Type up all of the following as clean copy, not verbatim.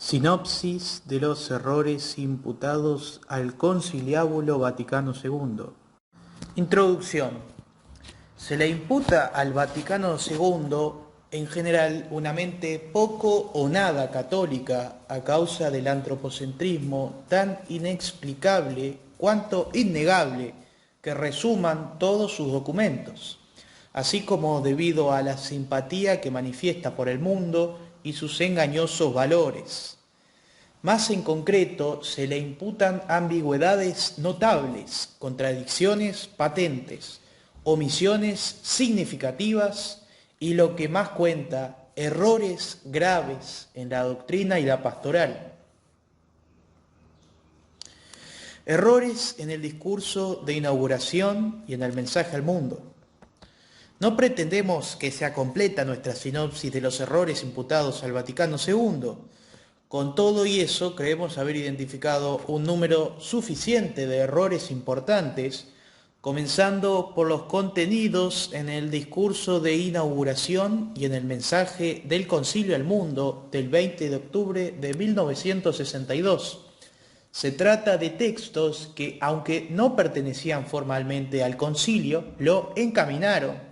Sinopsis de los errores imputados al Conciliábulo Vaticano II. Introducción. Se le imputa al Vaticano II, en general, una mente poco o nada católica a causa del antropocentrismo tan inexplicable cuanto innegable que resuman todos sus documentos, así como debido a la simpatía que manifiesta por el mundo y sus engañosos valores. Más en concreto, se le imputan ambigüedades notables, contradicciones patentes, omisiones significativas y, lo que más cuenta, errores graves en la doctrina y la pastoral. Errores en el discurso de inauguración y en el mensaje al mundo. No pretendemos que sea completa nuestra sinopsis de los errores imputados al Vaticano II. Con todo y eso, creemos haber identificado un número suficiente de errores importantes, comenzando por los contenidos en el discurso de inauguración y en el mensaje del Concilio al Mundo del 20 de octubre de 1962. Se trata de textos que, aunque no pertenecían formalmente al concilio, lo encaminaron,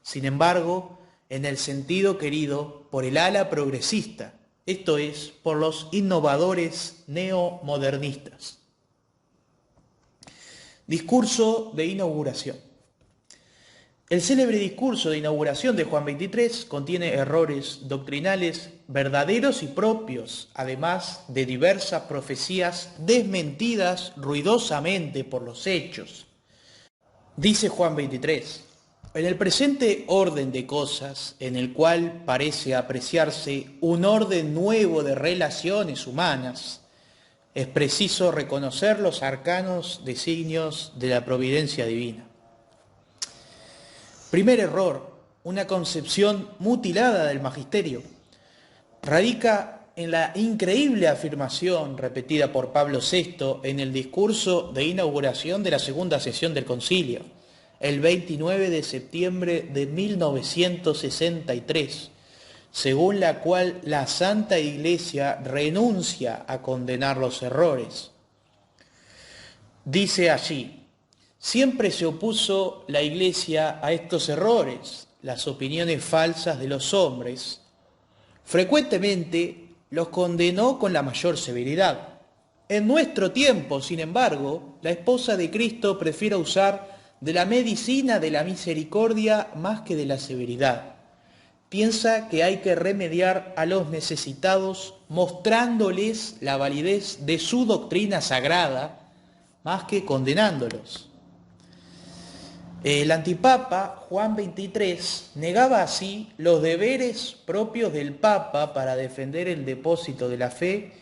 sin embargo, en el sentido querido por el ala progresista, esto es, por los innovadores neomodernistas. Discurso de inauguración. El célebre discurso de inauguración de Juan XXIII contiene errores doctrinales verdaderos y propios, además de diversas profecías desmentidas ruidosamente por los hechos. Dice Juan XXIII: en el presente orden de cosas, en el cual parece apreciarse un orden nuevo de relaciones humanas, es preciso reconocer los arcanos designios de la providencia divina. Primer error, una concepción mutilada del magisterio. Radica en la increíble afirmación repetida por Pablo VI en el discurso de inauguración de la segunda sesión del concilio, el 29 de septiembre de 1963, según la cual la Santa Iglesia renuncia a condenar los errores. Dice allí: siempre se opuso la Iglesia a estos errores, las opiniones falsas de los hombres. Frecuentemente los condenó con la mayor severidad. En nuestro tiempo, sin embargo, la esposa de Cristo prefiere usar de la medicina de la misericordia más que de la severidad. Piensa que hay que remediar a los necesitados mostrándoles la validez de su doctrina sagrada más que condenándolos. El antipapa Juan XXIII negaba así los deberes propios del Papa para defender el depósito de la fe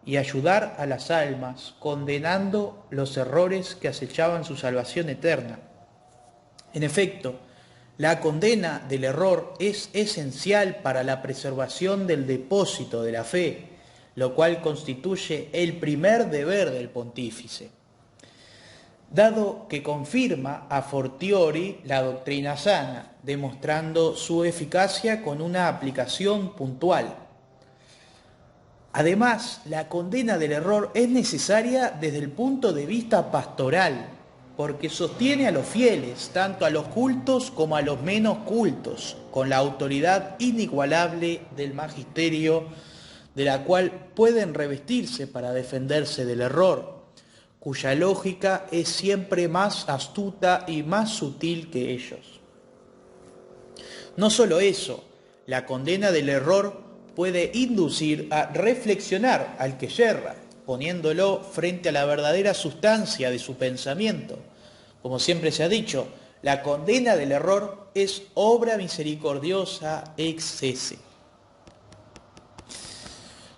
y ayudar a las almas, condenando los errores que acechaban su salvación eterna. En efecto, la condena del error es esencial para la preservación del depósito de la fe, lo cual constituye el primer deber del pontífice, dado que confirma a fortiori la doctrina sana, demostrando su eficacia con una aplicación puntual. Además, la condena del error es necesaria desde el punto de vista pastoral, porque sostiene a los fieles, tanto a los cultos como a los menos cultos, con la autoridad inigualable del magisterio, de la cual pueden revestirse para defenderse del error, cuya lógica es siempre más astuta y más sutil que ellos. No solo eso, la condena del error puede inducir a reflexionar al que yerra, poniéndolo frente a la verdadera sustancia de su pensamiento. Como siempre se ha dicho, la condena del error es obra misericordiosa ex sese.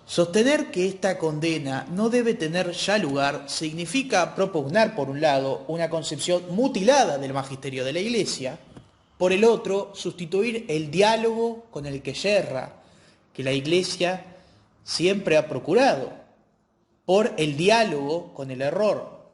Sostener que esta condena no debe tener ya lugar significa propugnar, por un lado, una concepción mutilada del magisterio de la Iglesia, por el otro, sustituir el diálogo con el que yerra, que la Iglesia siempre ha procurado, por el diálogo con el error.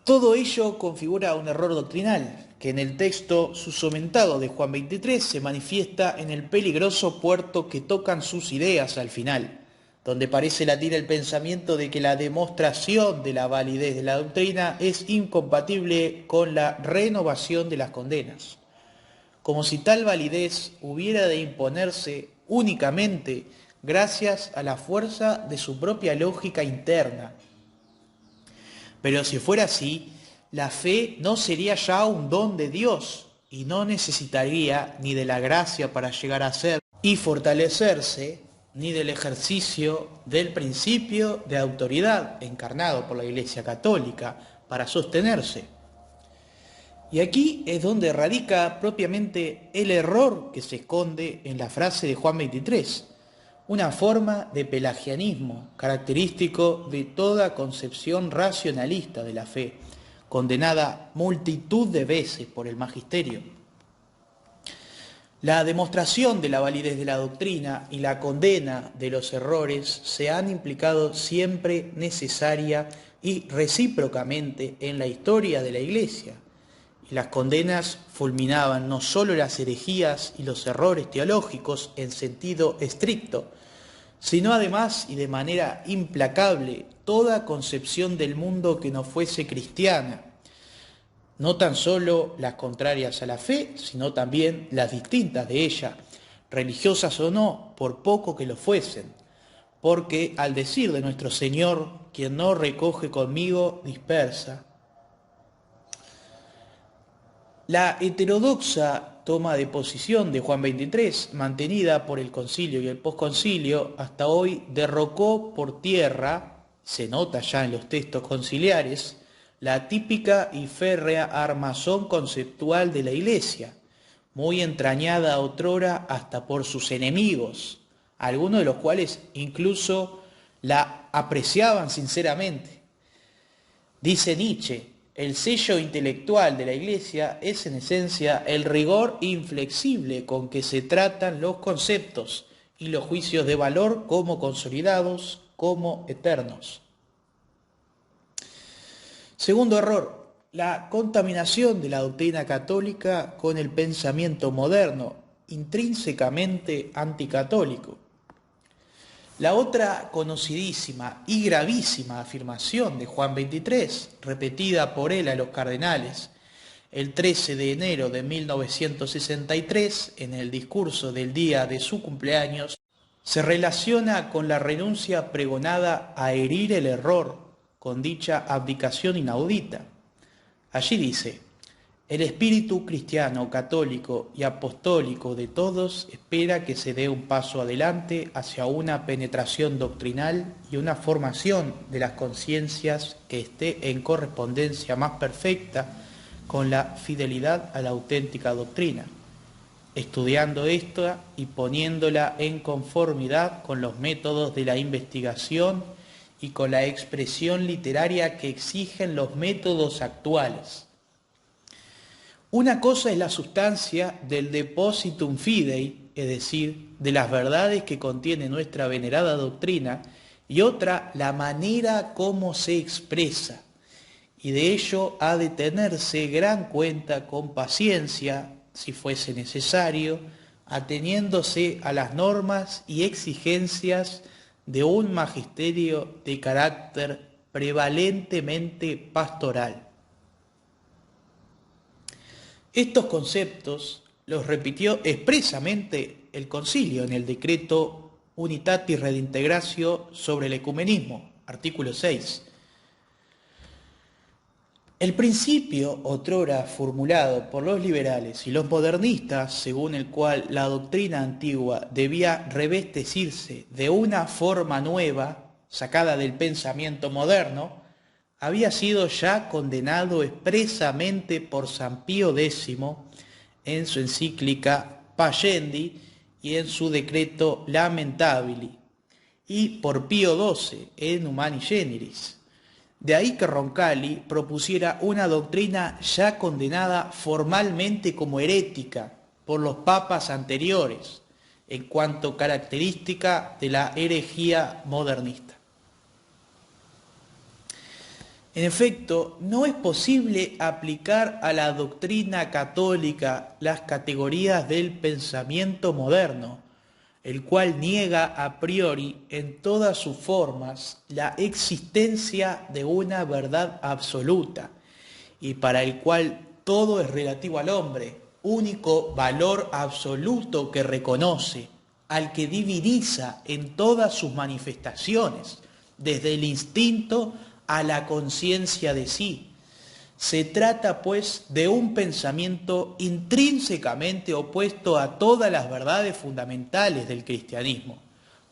Todo ello configura un error doctrinal que en el texto susomentado de Juan 23 se manifiesta en el peligroso puerto que tocan sus ideas al final, donde parece latir el pensamiento de que la demostración de la validez de la doctrina es incompatible con la renovación de las condenas, como si tal validez hubiera de imponerse únicamente gracias a la fuerza de su propia lógica interna. Pero si fuera así, la fe no sería ya un don de Dios y no necesitaría ni de la gracia para llegar a ser y fortalecerse, ni del ejercicio del principio de autoridad encarnado por la Iglesia Católica para sostenerse. Y aquí es donde radica propiamente el error que se esconde en la frase de Juan 23, una forma de pelagianismo característico de toda concepción racionalista de la fe, condenada multitud de veces por el magisterio. La demostración de la validez de la doctrina y la condena de los errores se han implicado siempre necesaria y recíprocamente en la historia de la Iglesia, y las condenas fulminaban no solo las herejías y los errores teológicos en sentido estricto, sino además y de manera implacable toda concepción del mundo que no fuese cristiana, no tan solo las contrarias a la fe, sino también las distintas de ella, religiosas o no, por poco que lo fuesen, porque al decir de nuestro Señor, quien no recoge conmigo, dispersa. La heterodoxa toma de posición de Juan 23, mantenida por el concilio y el posconcilio, hasta hoy derrocó por tierra, se nota ya en los textos conciliares, la típica y férrea armazón conceptual de la Iglesia, muy entrañada otrora hasta por sus enemigos, algunos de los cuales incluso la apreciaban sinceramente. Dice Nietzsche: el sello intelectual de la Iglesia es en esencia el rigor inflexible con que se tratan los conceptos y los juicios de valor como consolidados, como eternos. Segundo error, la contaminación de la doctrina católica con el pensamiento moderno, intrínsecamente anticatólico. La otra conocidísima y gravísima afirmación de Juan 23, repetida por él a los cardenales el 13 de enero de 1963 en el discurso del día de su cumpleaños, se relaciona con la renuncia pregonada a herir el error con dicha abdicación inaudita. Allí dice: el espíritu cristiano, católico y apostólico de todos espera que se dé un paso adelante hacia una penetración doctrinal y una formación de las conciencias que esté en correspondencia más perfecta con la fidelidad a la auténtica doctrina, estudiando esta y poniéndola en conformidad con los métodos de la investigación y con la expresión literaria que exigen los métodos actuales. Una cosa es la sustancia del depositum fidei, es decir, de las verdades que contiene nuestra venerada doctrina, y otra la manera como se expresa, y de ello ha de tenerse gran cuenta con paciencia, si fuese necesario, ateniéndose a las normas y exigencias de un magisterio de carácter prevalentemente pastoral. Estos conceptos los repitió expresamente el concilio en el decreto Unitatis Redintegratio sobre el ecumenismo, artículo 6. El principio otrora formulado por los liberales y los modernistas, según el cual la doctrina antigua debía revestirse de una forma nueva, sacada del pensamiento moderno, había sido ya condenado expresamente por San Pío X en su encíclica Pascendi y en su decreto Lamentabili, y por Pío XII en Humani Generis. De ahí que Roncalli propusiera una doctrina ya condenada formalmente como herética por los papas anteriores, en cuanto característica de la herejía modernista. En efecto, no es posible aplicar a la doctrina católica las categorías del pensamiento moderno, el cual niega a priori en todas sus formas la existencia de una verdad absoluta y para el cual todo es relativo al hombre, único valor absoluto que reconoce, al que diviniza en todas sus manifestaciones, desde el instinto a la conciencia de sí. Se trata, pues, de un pensamiento intrínsecamente opuesto a todas las verdades fundamentales del cristianismo,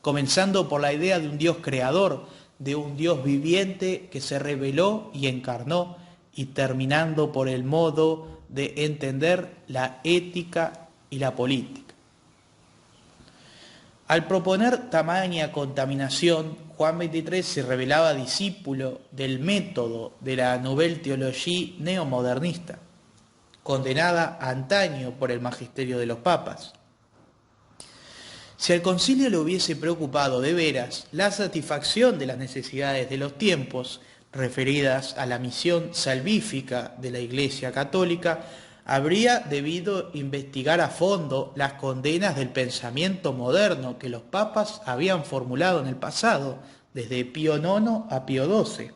comenzando por la idea de un Dios creador, de un Dios viviente que se reveló y encarnó, y terminando por el modo de entender la ética y la política. Al proponer tamaña contaminación, Juan XXIII se revelaba discípulo del método de la Nouvelle Théologie neomodernista, condenada antaño por el magisterio de los papas. Si al concilio le hubiese preocupado de veras la satisfacción de las necesidades de los tiempos, referidas a la misión salvífica de la Iglesia Católica, habría debido investigar a fondo las condenas del pensamiento moderno que los papas habían formulado en el pasado, desde Pío IX a Pío XII,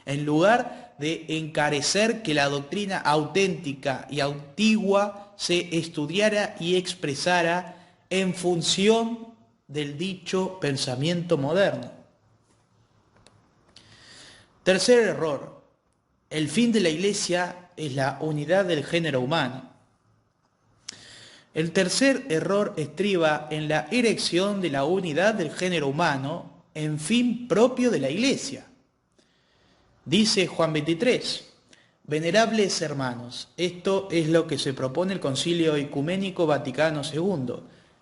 en lugar de encarecer que la doctrina auténtica y antigua se estudiara y expresara en función del dicho pensamiento moderno. Tercer error: el fin de la Iglesia es la unidad del género humano. El tercer error estriba en la erección de la unidad del género humano en fin propio de la Iglesia. Dice Juan XXIII: venerables hermanos, esto es lo que se propone el Concilio Ecuménico Vaticano II,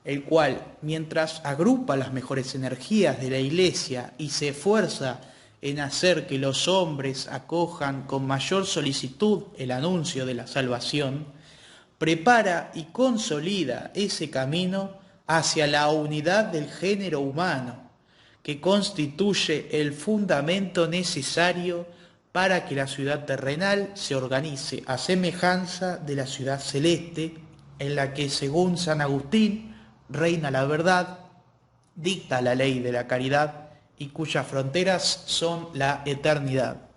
el cual, mientras agrupa las mejores energías de la Iglesia y se esfuerza en hacer que los hombres acojan con mayor solicitud el anuncio de la salvación, prepara y consolida ese camino hacia la unidad del género humano, que constituye el fundamento necesario para que la ciudad terrenal se organice a semejanza de la ciudad celeste, en la que, según San Agustín, reina la verdad, dicta la ley de la caridad y cuyas fronteras son la eternidad.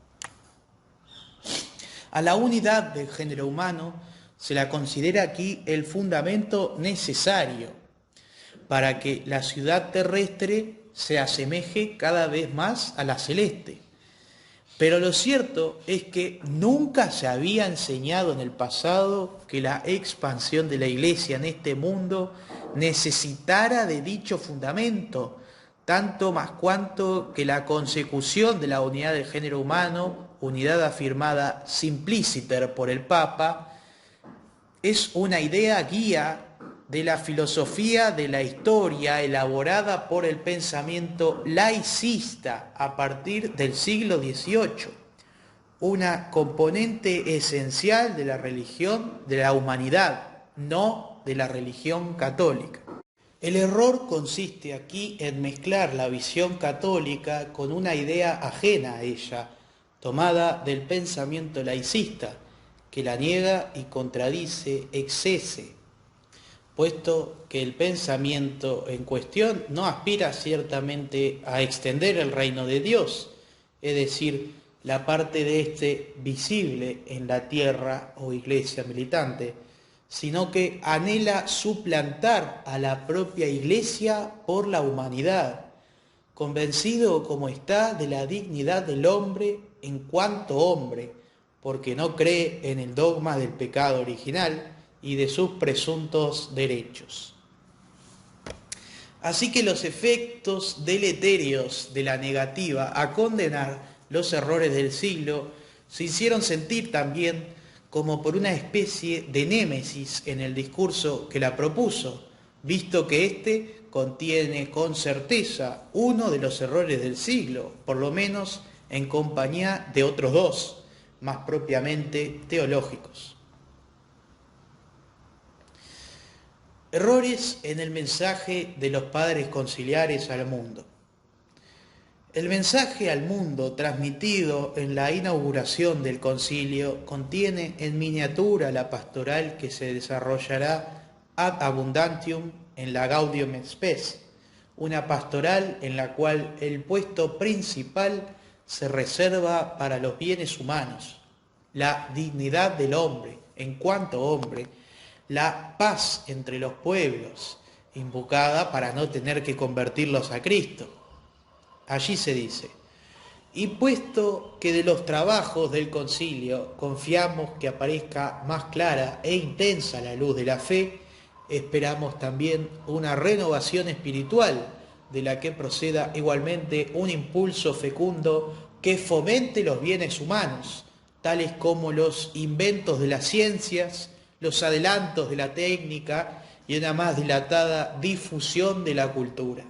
A la unidad del género humano se la considera aquí el fundamento necesario para que la ciudad terrestre se asemeje cada vez más a la celeste. Pero lo cierto es que nunca se había enseñado en el pasado que la expansión de la Iglesia en este mundo necesitara de dicho fundamento, tanto más cuanto que la consecución de la unidad del género humano, unidad afirmada simpliciter por el Papa, es una idea guía de la filosofía de la historia elaborada por el pensamiento laicista a partir del siglo XVIII, una componente esencial de la religión de la humanidad, no de la religión católica. El error consiste aquí en mezclar la visión católica con una idea ajena a ella, tomada del pensamiento laicista, que la niega y contradice excese, puesto que el pensamiento en cuestión no aspira ciertamente a extender el reino de Dios, es decir, la parte de éste visible en la tierra o iglesia militante, sino que anhela suplantar a la propia Iglesia por la humanidad, convencido como está de la dignidad del hombre en cuanto hombre, porque no cree en el dogma del pecado original y de sus presuntos derechos. Así que los efectos deletéreos de la negativa a condenar los errores del siglo se hicieron sentir también como por una especie de némesis en el discurso que la propuso, visto que éste contiene con certeza uno de los errores del siglo, por lo menos en compañía de otros dos, más propiamente teológicos. Errores en el mensaje de los padres conciliares al mundo. El mensaje al mundo transmitido en la inauguración del concilio contiene en miniatura la pastoral que se desarrollará ad abundantium en la Gaudium et Spes, una pastoral en la cual el puesto principal se reserva para los bienes humanos, la dignidad del hombre en cuanto hombre, la paz entre los pueblos, invocada para no tener que convertirlos a Cristo. Allí se dice: y puesto que de los trabajos del concilio confiamos que aparezca más clara e intensa la luz de la fe, esperamos también una renovación espiritual, de la que proceda igualmente un impulso fecundo que fomente los bienes humanos, tales como los inventos de las ciencias, los adelantos de la técnica y una más dilatada difusión de la cultura.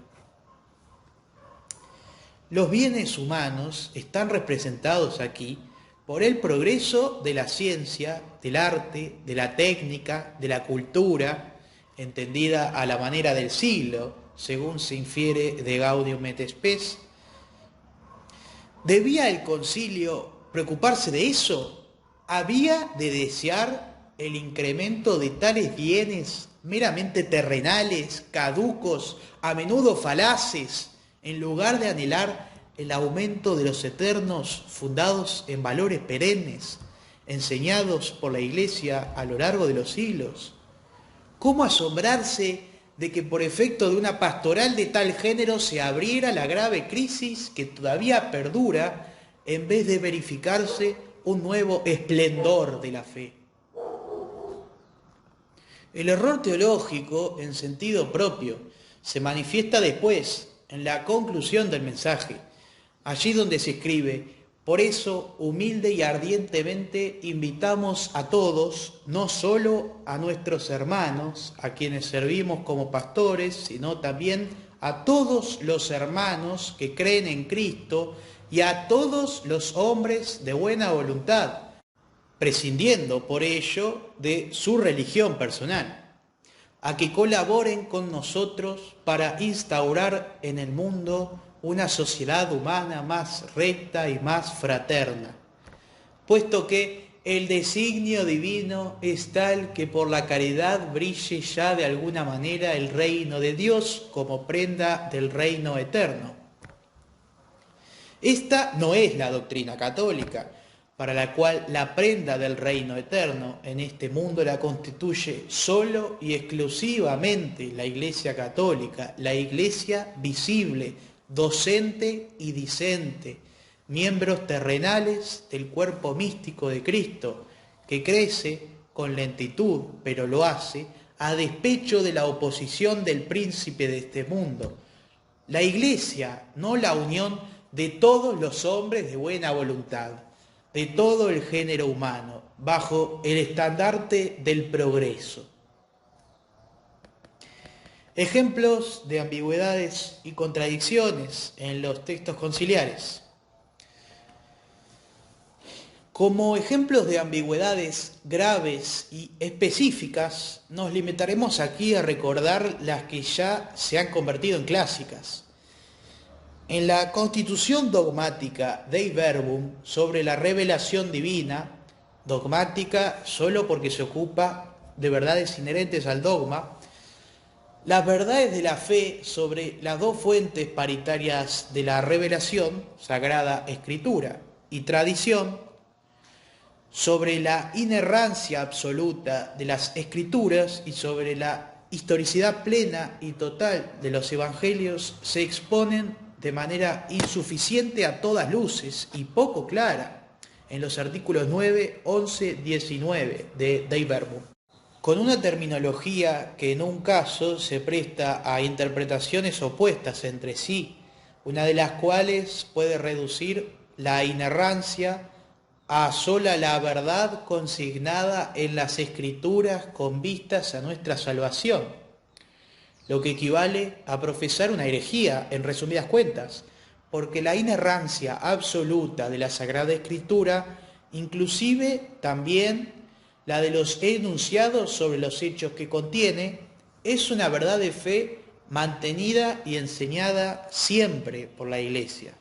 Los bienes humanos están representados aquí por el progreso de la ciencia, del arte, de la técnica, de la cultura, entendida a la manera del siglo, según se infiere de Gaudium et Spes. ¿Debía el concilio preocuparse de eso? ¿Había de desear el incremento de tales bienes meramente terrenales, caducos, a menudo falaces, en lugar de anhelar el aumento de los eternos fundados en valores perennes, enseñados por la Iglesia a lo largo de los siglos? ¿Cómo asombrarse de que por efecto de una pastoral de tal género se abriera la grave crisis que todavía perdura, en vez de verificarse un nuevo esplendor de la fe? El error teológico, en sentido propio, se manifiesta después, en la conclusión del mensaje, allí donde se escribe: por eso, humilde y ardientemente invitamos a todos, no solo a nuestros hermanos, a quienes servimos como pastores, sino también a todos los hermanos que creen en Cristo y a todos los hombres de buena voluntad, prescindiendo por ello de su religión personal, a que colaboren con nosotros para instaurar en el mundo una sociedad humana más recta y más fraterna, puesto que el designio divino es tal que por la caridad brille ya de alguna manera el reino de Dios como prenda del reino eterno. Esta no es la doctrina católica, para la cual la prenda del reino eterno en este mundo la constituye solo y exclusivamente la Iglesia católica, la Iglesia visible, docente y discente, miembros terrenales del cuerpo místico de Cristo, que crece con lentitud, pero lo hace a despecho de la oposición del príncipe de este mundo. La Iglesia, no la unión de todos los hombres de buena voluntad, de todo el género humano, bajo el estandarte del progreso. Ejemplos de ambigüedades y contradicciones en los textos conciliares. Como ejemplos de ambigüedades graves y específicas, nos limitaremos aquí a recordar las que ya se han convertido en clásicas. En la constitución dogmática Dei Verbum sobre la revelación divina, dogmática solo porque se ocupa de verdades inherentes al dogma, las verdades de la fe sobre las dos fuentes paritarias de la revelación, Sagrada Escritura y tradición, sobre la inerrancia absoluta de las Escrituras y sobre la historicidad plena y total de los evangelios, se exponen de manera insuficiente a todas luces y poco clara en los artículos 9, 11, 19 de Dei Verbum, con una terminología que en un caso se presta a interpretaciones opuestas entre sí, una de las cuales puede reducir la inerrancia a sola la verdad consignada en las Escrituras con vistas a nuestra salvación, lo que equivale a profesar una herejía, en resumidas cuentas, porque la inerrancia absoluta de la Sagrada Escritura, inclusive también la de los enunciados sobre los hechos que contiene, es una verdad de fe mantenida y enseñada siempre por la Iglesia.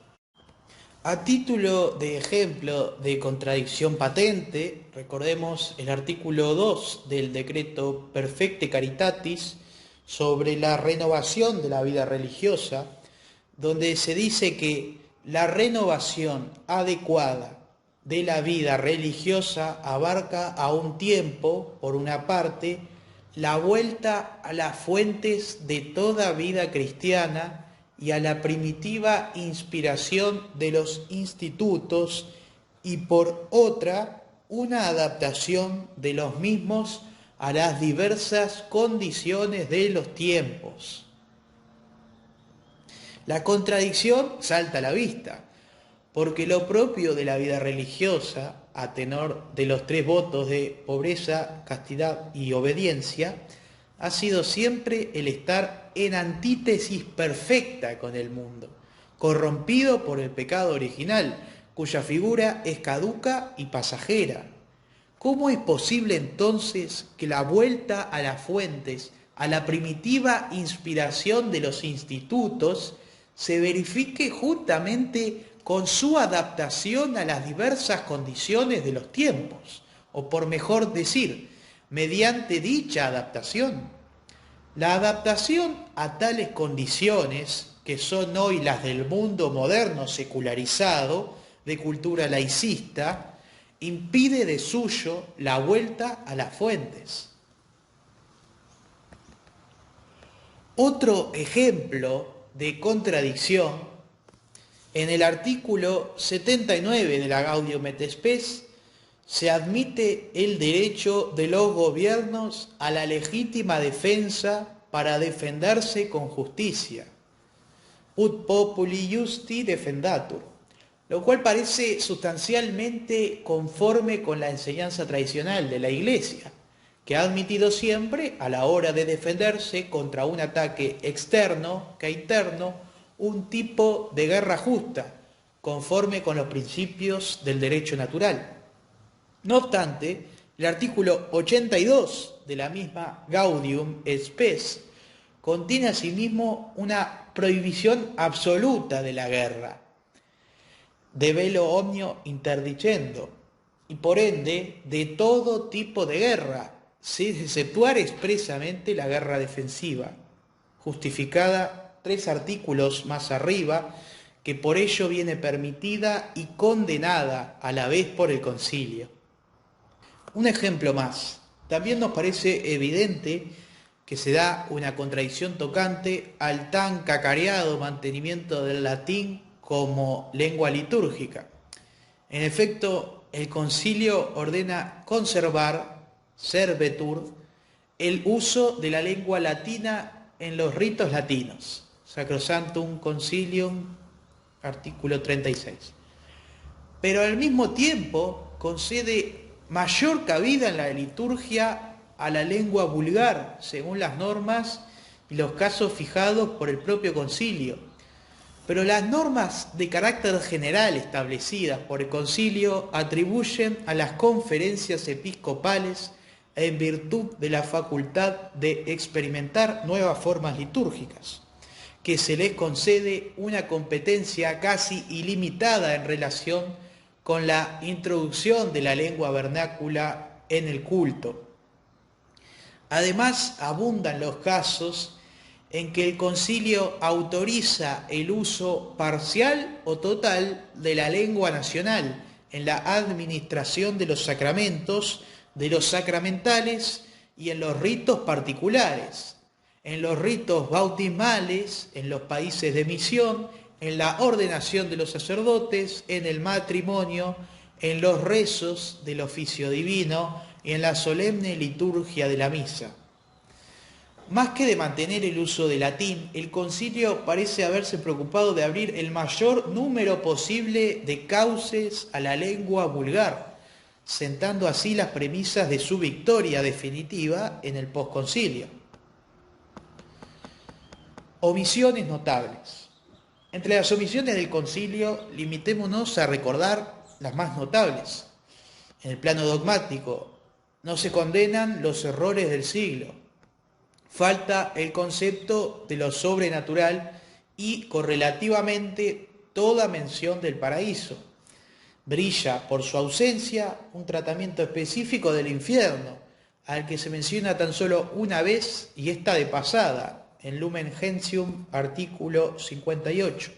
A título de ejemplo de contradicción patente, recordemos el artículo 2 del decreto Perfecte Caritatis sobre la renovación de la vida religiosa, donde se dice que la renovación adecuada de la vida religiosa abarca a un tiempo, por una parte, la vuelta a las fuentes de toda vida cristiana y a la primitiva inspiración de los institutos, y por otra, una adaptación de los mismos a las diversas condiciones de los tiempos. La contradicción salta a la vista, porque lo propio de la vida religiosa, a tenor de los 3 votos de pobreza, castidad y obediencia, ha sido siempre el estar en antítesis perfecta con el mundo, corrompido por el pecado original, cuya figura es caduca y pasajera. ¿Cómo es posible entonces que la vuelta a las fuentes, a la primitiva inspiración de los institutos, se verifique justamente con su adaptación a las diversas condiciones de los tiempos? O por mejor decir, mediante dicha adaptación. La adaptación a tales condiciones, que son hoy las del mundo moderno secularizado, de cultura laicista, impide de suyo la vuelta a las fuentes. Otro ejemplo de contradicción, en el artículo 79 de la Gaudium et Spes se admite el derecho de los gobiernos a la legítima defensa para defenderse con justicia. Ut populi justi defendatur, lo cual parece sustancialmente conforme con la enseñanza tradicional de la Iglesia, que ha admitido siempre, a la hora de defenderse contra un ataque externo que interno, un tipo de guerra justa, conforme con los principios del derecho natural. No obstante, el artículo 82 de la misma Gaudium et Spes contiene asimismo una prohibición absoluta de la guerra, de velo omnio interdicendo, y por ende de todo tipo de guerra, sin exceptuar expresamente la guerra defensiva, justificada 3 artículos más arriba, que por ello viene permitida y condenada a la vez por el concilio. Un ejemplo más. También nos parece evidente que se da una contradicción tocante al tan cacareado mantenimiento del latín como lengua litúrgica. En efecto, el concilio ordena conservar, servetur, el uso de la lengua latina en los ritos latinos. Sacrosanctum Concilium, artículo 36. Pero al mismo tiempo concede mayor cabida en la liturgia a la lengua vulgar, según las normas y los casos fijados por el propio concilio. Pero las normas de carácter general establecidas por el concilio atribuyen a las conferencias episcopales, en virtud de la facultad de experimentar nuevas formas litúrgicas, que se les concede una competencia casi ilimitada en relación con la introducción de la lengua vernácula en el culto. Además, abundan los casos en que el concilio autoriza el uso parcial o total de la lengua nacional en la administración de los sacramentos, de los sacramentales y en los ritos particulares, en los ritos bautismales, en los países de misión, en la ordenación de los sacerdotes, en el matrimonio, en los rezos del oficio divino y en la solemne liturgia de la misa. Más que de mantener el uso del latín, el concilio parece haberse preocupado de abrir el mayor número posible de cauces a la lengua vulgar, sentando así las premisas de su victoria definitiva en el posconcilio. Omisiones notables. Entre las omisiones del concilio, limitémonos a recordar las más notables. En el plano dogmático, no se condenan los errores del siglo. Falta el concepto de lo sobrenatural y, correlativamente, toda mención del paraíso. Brilla por su ausencia un tratamiento específico del infierno, al que se menciona tan solo una vez y está de pasada, en Lumen Gentium, artículo 58.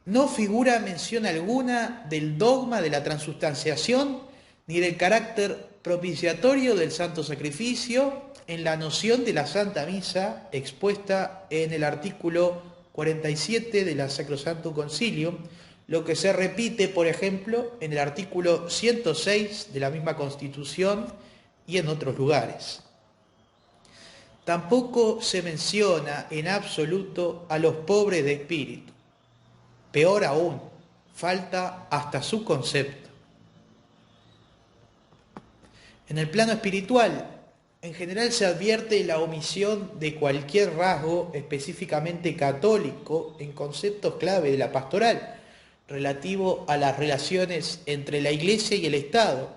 No figura mención alguna del dogma de la transustanciación ni del carácter propiciatorio del santo sacrificio en la noción de la Santa Misa expuesta en el artículo 47 de la Sacrosanctum Concilium, lo que se repite, por ejemplo, en el artículo 106 de la misma Constitución y en otros lugares. Tampoco se menciona en absoluto a los pobres de espíritu. Peor aún, falta hasta su concepto. En el plano espiritual, en general se advierte la omisión de cualquier rasgo específicamente católico en conceptos clave de la pastoral, relativo a las relaciones entre la Iglesia y el Estado,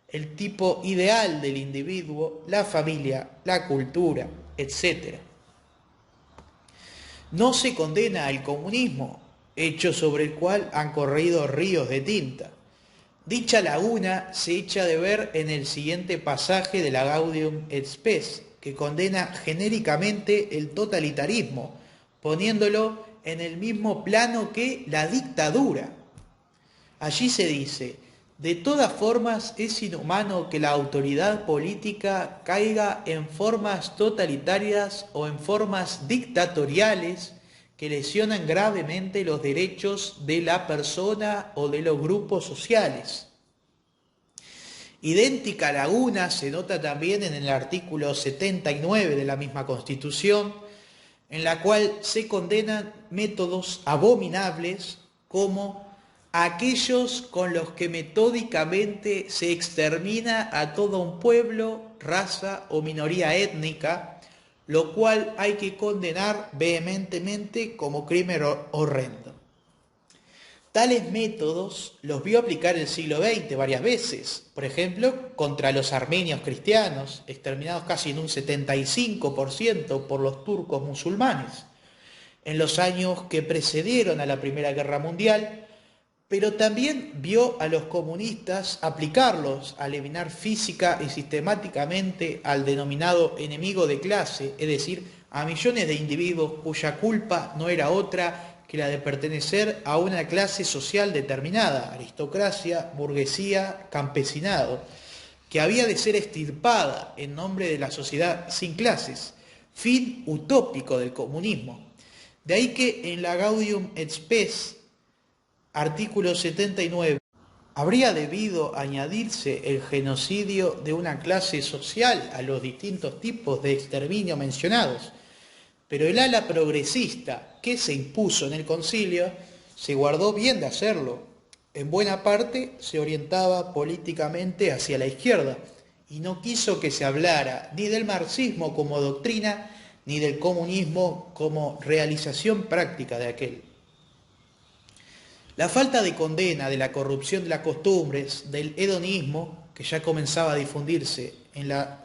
el tipo ideal del individuo, la familia, la cultura, etc. No se condena al comunismo, hecho sobre el cual han corrido ríos de tinta. Dicha laguna se echa de ver en el siguiente pasaje de la Gaudium et Spes, que condena genéricamente el totalitarismo, poniéndolo en el mismo plano que la dictadura. Allí se dice: de todas formas es inhumano que la autoridad política caiga en formas totalitarias o en formas dictatoriales que lesionan gravemente los derechos de la persona o de los grupos sociales. Idéntica laguna se nota también en el artículo 79 de la misma Constitución, en la cual se condenan métodos abominables como aquellos con los que metódicamente se extermina a todo un pueblo, raza o minoría étnica, lo cual hay que condenar vehementemente como crimen horrendo. Tales métodos los vio aplicar el siglo XX varias veces, por ejemplo, contra los armenios cristianos, exterminados casi en un 75% por los turcos musulmanes, en los años que precedieron a la Primera Guerra Mundial, pero también vio a los comunistas aplicarlos a eliminar física y sistemáticamente al denominado enemigo de clase, es decir, a millones de individuos cuya culpa no era otra que la de pertenecer a una clase social determinada, aristocracia, burguesía, campesinado, que había de ser extirpada en nombre de la sociedad sin clases, fin utópico del comunismo. De ahí que en la Gaudium et Spes, artículo 79, habría debido añadirse el genocidio de una clase social a los distintos tipos de exterminio mencionados, pero el ala progresista que se impuso en el concilio se guardó bien de hacerlo. En buena parte se orientaba políticamente hacia la izquierda y no quiso que se hablara ni del marxismo como doctrina ni del comunismo como realización práctica de aquel. La falta de condena de la corrupción de las costumbres, del hedonismo, que ya comenzaba a difundirse en la